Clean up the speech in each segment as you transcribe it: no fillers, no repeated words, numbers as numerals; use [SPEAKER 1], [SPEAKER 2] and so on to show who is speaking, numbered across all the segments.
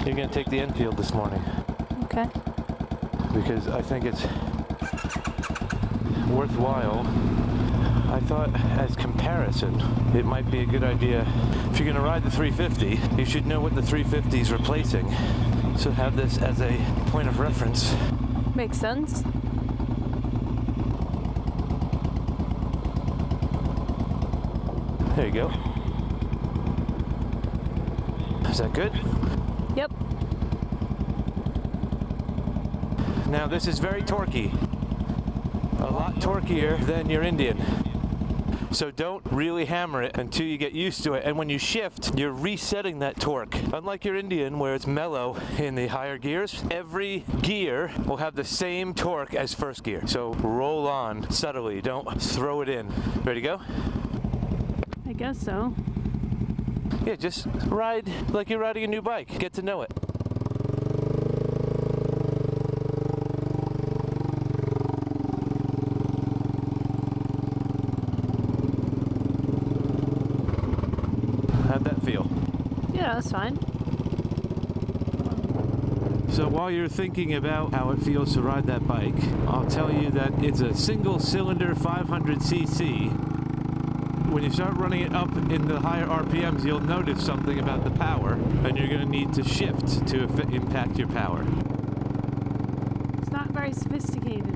[SPEAKER 1] You're going to take the Enfield this morning.
[SPEAKER 2] Okay.
[SPEAKER 1] Because I think it's worthwhile. I thought as comparison, it might be a good idea. If you're going to ride the 350, you should know what the 350 is replacing. So have this as a point of reference.
[SPEAKER 2] Makes sense.
[SPEAKER 1] There you go. Is that good?
[SPEAKER 2] Yep.
[SPEAKER 1] Now this is very torquey. A lot torqueier than your Indian. So don't really hammer it until you get used to it. And when you shift, you're resetting that torque. Unlike your Indian, where it's mellow in the higher gears, every gear will have the same torque as first gear. So roll on subtly, don't throw it in. Ready to go?
[SPEAKER 2] I guess so.
[SPEAKER 1] Yeah, just ride like you're riding a new bike. Get to know it. How'd that feel?
[SPEAKER 2] Yeah, that's fine.
[SPEAKER 1] So while you're thinking about how it feels to ride that bike, I'll tell you that it's a single cylinder 500cc. When you start running it up in the higher RPMs, you'll notice something about the power, and you're going to need to shift to impact your power.
[SPEAKER 2] It's not very sophisticated.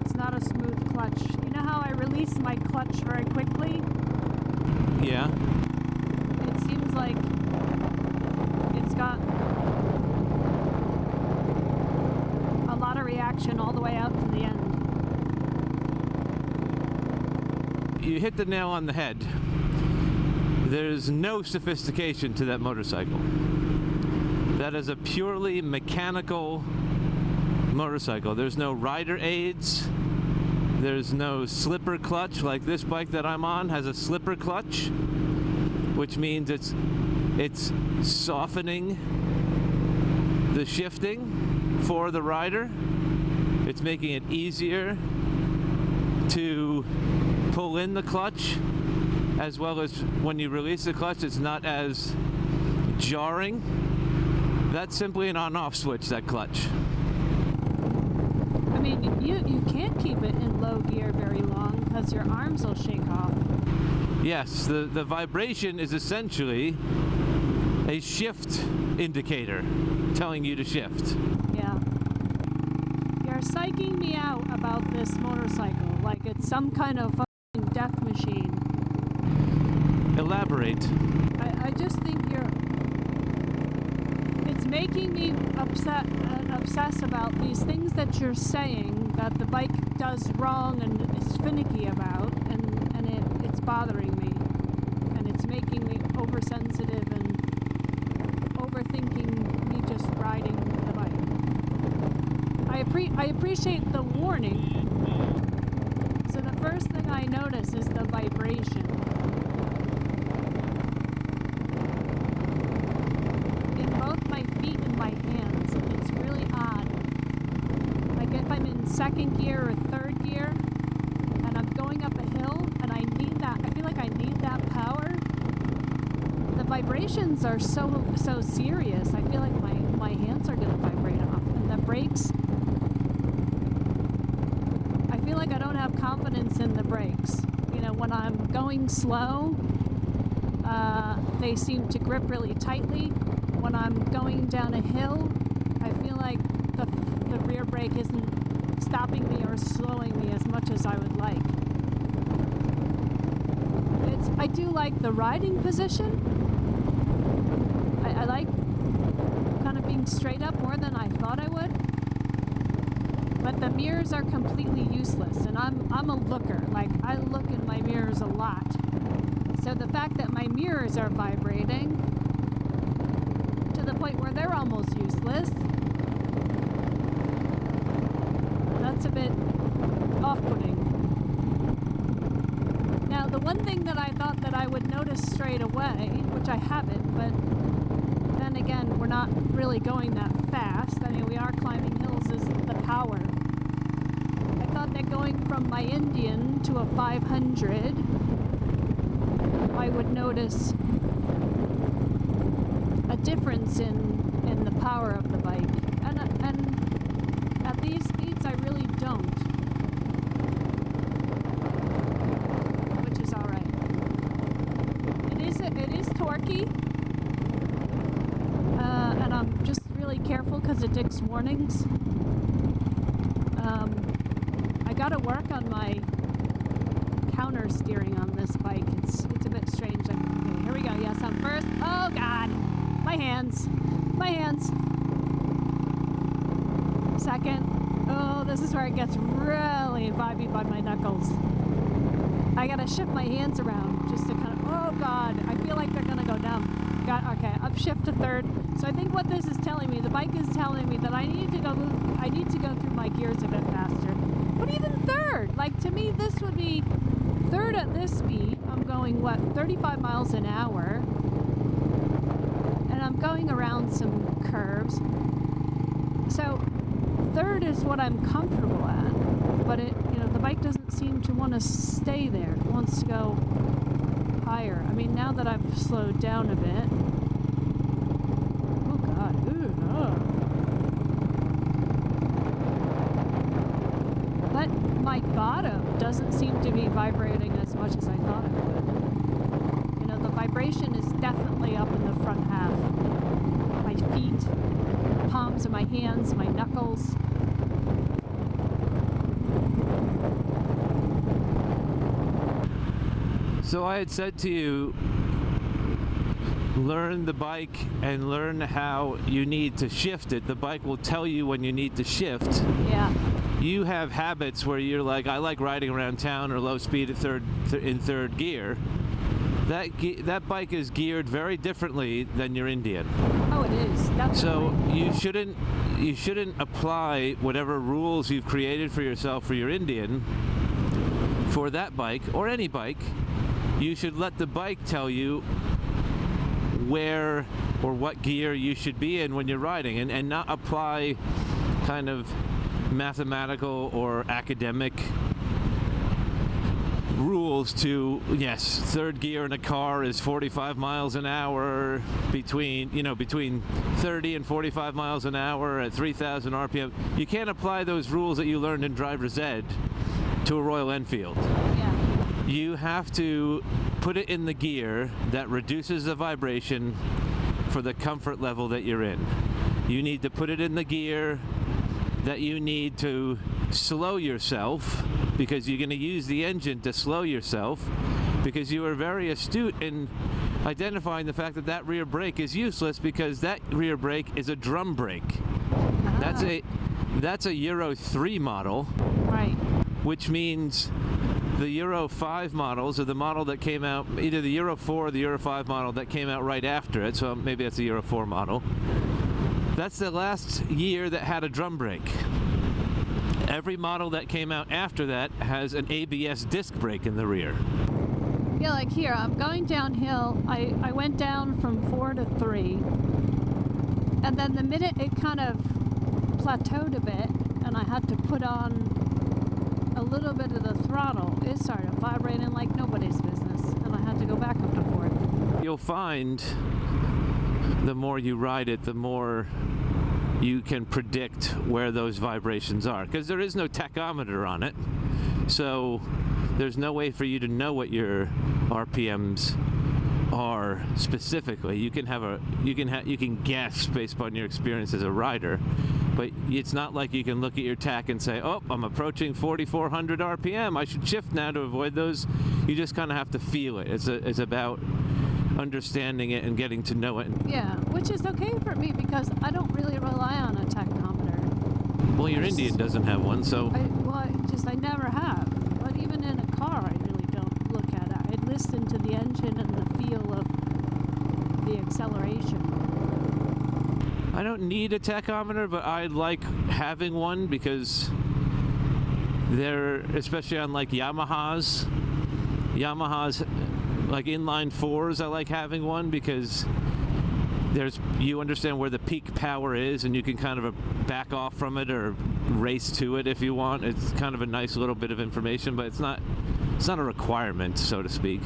[SPEAKER 2] It's not a smooth clutch. You know how I release my clutch very quickly?
[SPEAKER 1] Yeah.
[SPEAKER 2] It seems like it's got a lot of reaction all the way out to the end.
[SPEAKER 1] You hit the nail on the head. There's no sophistication to that motorcycle. That is a purely mechanical motorcycle. There's no rider aids. There's no slipper clutch. Like this bike that I'm on has a slipper clutch, which means it's softening the shifting for the rider. It's making it easier to pull in the clutch, as well as when you release the clutch, it's not as jarring. That's simply an on-off switch, that clutch.
[SPEAKER 2] I mean, you can't keep it in low gear very long because your arms will shake off.
[SPEAKER 1] Yes, the vibration is essentially a shift indicator telling you to shift.
[SPEAKER 2] Yeah. You're psyching me out about this motorcycle like it's some kind of fucking death machine.
[SPEAKER 1] Elaborate.
[SPEAKER 2] I just think it's making me upset and obsess about these things that you're saying that the bike does wrong and is finicky about, and it's bothering me, and it's making me oversensitive and overthinking me just riding the bike. I appreciate the warning. So the first thing I notice is the vibration. In both my feet and my hands, it's really odd. Like if I'm in second gear or third gear, and I'm going up a hill, and I feel like I need that power, the vibrations are so serious. I feel like my hands are going to vibrate off. And the brakes, I feel like I don't have confidence in the brakes. You know, when I'm going slow, they seem to grip really tightly. When I'm going down a hill, I feel like the rear brake isn't stopping me or slowing me as much as I would like. I do like the riding position. I like kind of being straight up more than I thought I would. But the mirrors are completely useless, and I'm a looker. Like, I look in my mirrors a lot. So the fact that my mirrors are vibrating to the point where they're almost useless, that's a bit off-putting. Now, the one thing that I thought that I would notice straight away, which I haven't, but then then again, we're not really going that fast. I mean, we are climbing hills is the power. I thought that going from my Indian to a 500, I would notice a difference in the power of the bike. And at these speeds, I really don't. Which is alright. It is torquey. And I'm just really careful because it takes warnings. I gotta work on my counter steering on this bike. It's a bit strange. Okay, here we go. Yes, I'm first. Oh God, my hands. Second. Oh, this is where it gets really vibey by my knuckles. I gotta shift my hands around just to kind of. Oh God, I feel like they're gonna go down. Okay, upshift to third. So I think what this is telling me, the bike is telling me that I need to go through my gears a bit faster. But even third, like to me, this would be third at this speed. I'm going 35 miles an hour, and I'm going around some curves. So third is what I'm comfortable at. But the bike doesn't seem to want to stay there. It wants to go higher. I mean, now that I've slowed down a bit. Oh God. Ooh, oh. But my bottom doesn't seem to be vibrating as much as I thought it would. The vibration is definitely up in the front half. My feet, palms of my hands, my knuckles.
[SPEAKER 1] So I had said to you, learn the bike and learn how you need to shift it. The bike will tell you when you need to shift.
[SPEAKER 2] Yeah.
[SPEAKER 1] You have habits where you're like, I like riding around town or low speed at in third gear. That bike is geared very differently than your Indian.
[SPEAKER 2] Oh, it is. Definitely.
[SPEAKER 1] So you shouldn't apply whatever rules you've created for yourself for your Indian for that bike or any bike. You should let the bike tell you where or what gear you should be in when you're riding, and not apply kind of mathematical or academic rules to, yes, third gear in a car is 45 miles an hour between 30 and 45 miles an hour at 3,000 RPM. You can't apply those rules that you learned in driver's ed to a Royal Enfield.
[SPEAKER 2] Yeah.
[SPEAKER 1] You have to put it in the gear that reduces the vibration for the comfort level that you're in. You need to put it in the gear that you need to slow yourself, because you're going to use the engine to slow yourself, because you are very astute in identifying the fact that that rear brake is useless, because that rear brake is a drum brake. That's a Euro 3 model.
[SPEAKER 2] Right.
[SPEAKER 1] Which means the Euro 5 models, or the model that came out, either the Euro 4 or the Euro 5 model that came out right after it, so maybe that's the Euro 4 model. That's the last year that had a drum brake. Every model that came out after that has an ABS disc brake in the rear.
[SPEAKER 2] Yeah, like here, I'm going downhill. I went down from 4 to 3. And then the minute it kind of plateaued a bit, and I had to put on a little bit of the throttle, it started vibrating like nobody's business, and I had to go back up to 4.
[SPEAKER 1] You'll find the more you ride it, the more you can predict where those vibrations are, because there is no tachometer on it, so there's no way for you to know what your RPMs are specifically. You can guess based upon your experience as a rider, but it's not like you can look at your tach and say, oh, I'm approaching 4,400 RPM, I should shift now to avoid those. You just kind of have to feel it. It's about understanding it and getting to know it.
[SPEAKER 2] Yeah, which is okay for me because I don't really rely on a tachometer.
[SPEAKER 1] Well, your Indian doesn't have one, so...
[SPEAKER 2] I never have. But even in a car, I really don't look at it. I listen to the engine and the feel of the acceleration.
[SPEAKER 1] I don't need a tachometer, but I like having one because they're, especially on like Yamahas, like inline 4s, I like having one because you understand where the peak power is, and you can kind of back off from it or race to it if you want. It's kind of a nice little bit of information, but it's not a requirement, so to speak.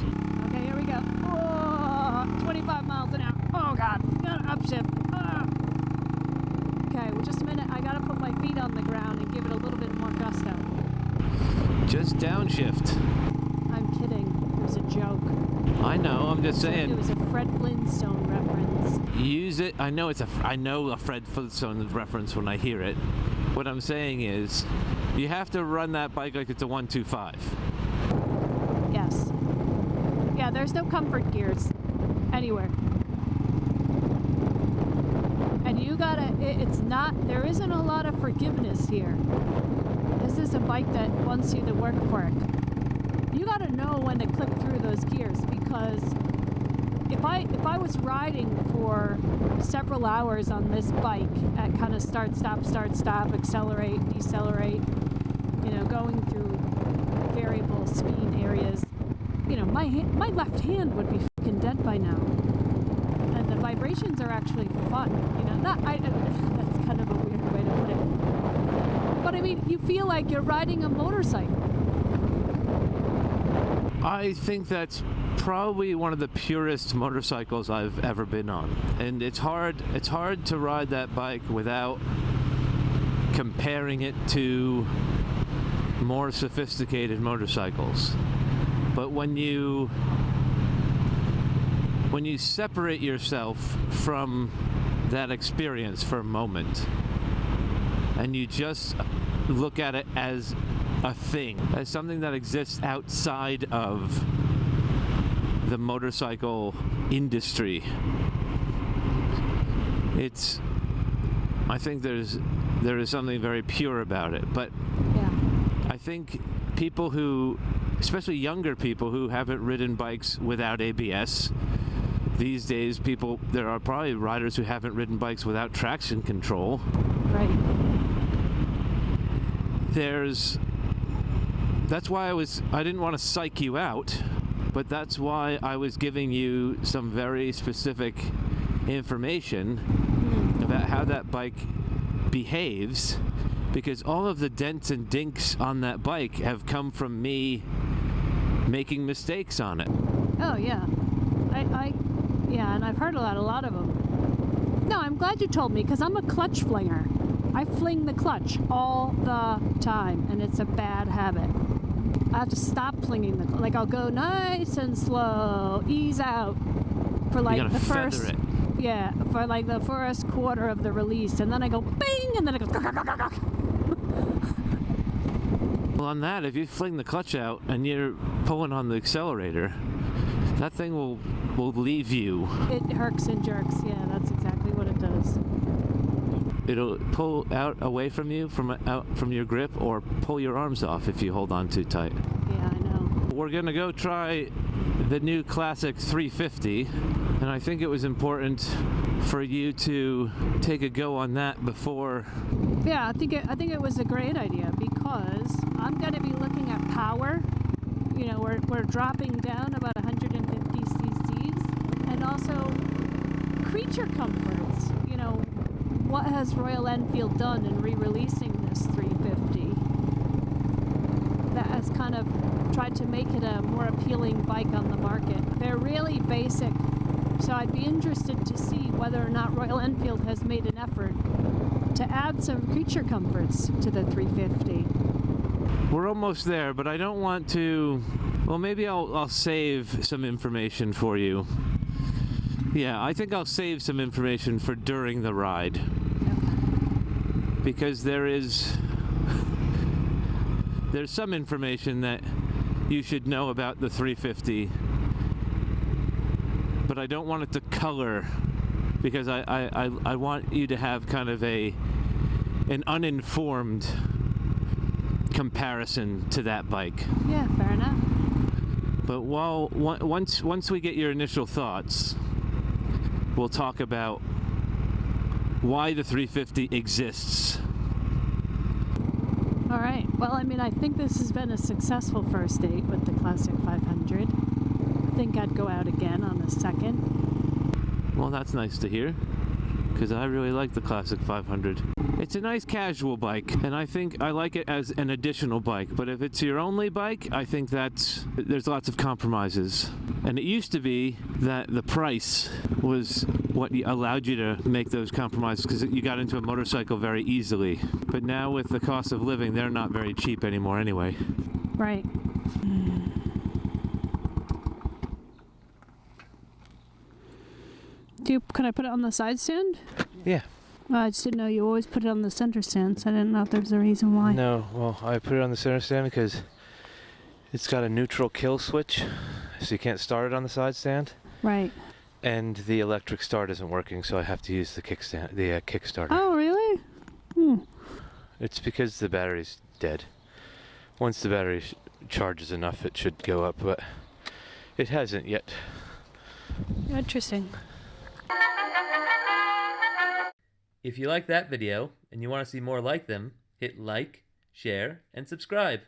[SPEAKER 2] Okay, here we go. Oh, 25 miles an hour. Oh God, gotta upshift. Oh. Okay, well, just a minute. I gotta put my feet on the ground and give it a little bit more gusto.
[SPEAKER 1] Just downshift.
[SPEAKER 2] I'm kidding. It was a joke.
[SPEAKER 1] I know. I'm just saying.
[SPEAKER 2] It was a Fred Flintstone reference.
[SPEAKER 1] Use it. I know a Fred Flintstone reference when I hear it. What I'm saying is, you have to run that bike like it's a 125.
[SPEAKER 2] Yes. Yeah, there's no comfort gears anywhere. And you gotta, there isn't a lot of forgiveness here. This is a bike that wants you to work for it. You gotta know when to click through those gears, because if I was riding for several hours on this bike at kind of start, stop, accelerate, decelerate, going through variable speed areas, my left hand would be fucking dead by now. And the vibrations are actually fun, that's kind of a weird way to put it. But I mean, you feel like you're riding a motorcycle.
[SPEAKER 1] I think that's probably one of the purest motorcycles I've ever been on. And it's hard to ride that bike without comparing it to more sophisticated motorcycles. But when you separate yourself from that experience for a moment, and you just look at it as a thing, as something that exists outside of the motorcycle industry, I think there is something very pure about it. But
[SPEAKER 2] Yeah.
[SPEAKER 1] I think people who, especially younger people who haven't ridden bikes without ABS, these days there are probably riders who haven't ridden bikes without traction control.
[SPEAKER 2] Right.
[SPEAKER 1] That's why I didn't want to psych you out, but that's why I was giving you some very specific information about how that bike behaves, because all of the dents and dinks on that bike have come from me making mistakes on it.
[SPEAKER 2] Oh yeah. Yeah, and I've heard a lot of them. No, I'm glad you told me, because I'm a clutch flinger. I fling the clutch all the time, and it's a bad habit. I have to stop flinging the clutch. Like, I'll go nice and slow, ease out for like the first, for like the first quarter of the release, and then I go bing, and then it goes.
[SPEAKER 1] Well, on that, if you fling the clutch out and you're pulling on the accelerator, that thing will leave you.
[SPEAKER 2] It herks and jerks. Yeah, that's exactly what it does.
[SPEAKER 1] It'll pull out away from you, out from your grip, or pull your arms off if you hold on too tight.
[SPEAKER 2] Yeah, I know.
[SPEAKER 1] We're gonna go try the new Classic 350, and I think it was important for you to take a go on that before.
[SPEAKER 2] Yeah, I think it was a great idea, because I'm gonna be looking at power. We're dropping down about 150 cc's, and also creature comforts. What has Royal Enfield done in re-releasing this 350 that has kind of tried to make it a more appealing bike on the market? They're really basic, so I'd be interested to see whether or not Royal Enfield has made an effort to add some creature comforts to the 350.
[SPEAKER 1] We're almost there, but I don't want to. Well, maybe I'll save some information for you. Yeah, I think I'll save some information for during the ride. Because there's some information that you should know about the 350, but I don't want it to color, because I want you to have kind of an uninformed comparison to that bike.
[SPEAKER 2] Yeah, fair enough.
[SPEAKER 1] But once we get your initial thoughts, we'll talk about why the 350 exists.
[SPEAKER 2] All right. Well, I think this has been a successful first date with the Classic 500. I think I'd go out again on the second.
[SPEAKER 1] Well, that's nice to hear, because I really like the Classic 500. It's a nice casual bike, and I think I like it as an additional bike. But if it's your only bike, I think there's lots of compromises. And it used to be that the price was what allowed you to make those compromises, because you got into a motorcycle very easily. But now with the cost of living, they're not very cheap anymore anyway.
[SPEAKER 2] Right. Can I put it on the side stand?
[SPEAKER 1] Yeah.
[SPEAKER 2] I just didn't know you always put it on the center stand, so I didn't know if there's a reason why.
[SPEAKER 1] No, well, I put it on the center stand because it's got a neutral kill switch, so you can't start it on the side stand.
[SPEAKER 2] Right.
[SPEAKER 1] And the electric start isn't working, so I have to use the kickstarter.
[SPEAKER 2] Oh, really?
[SPEAKER 1] It's because the battery's dead. Once the battery charges enough, it should go up, but it hasn't yet.
[SPEAKER 2] Interesting.
[SPEAKER 3] If you like that video and you want to see more like them, hit like, share, and subscribe.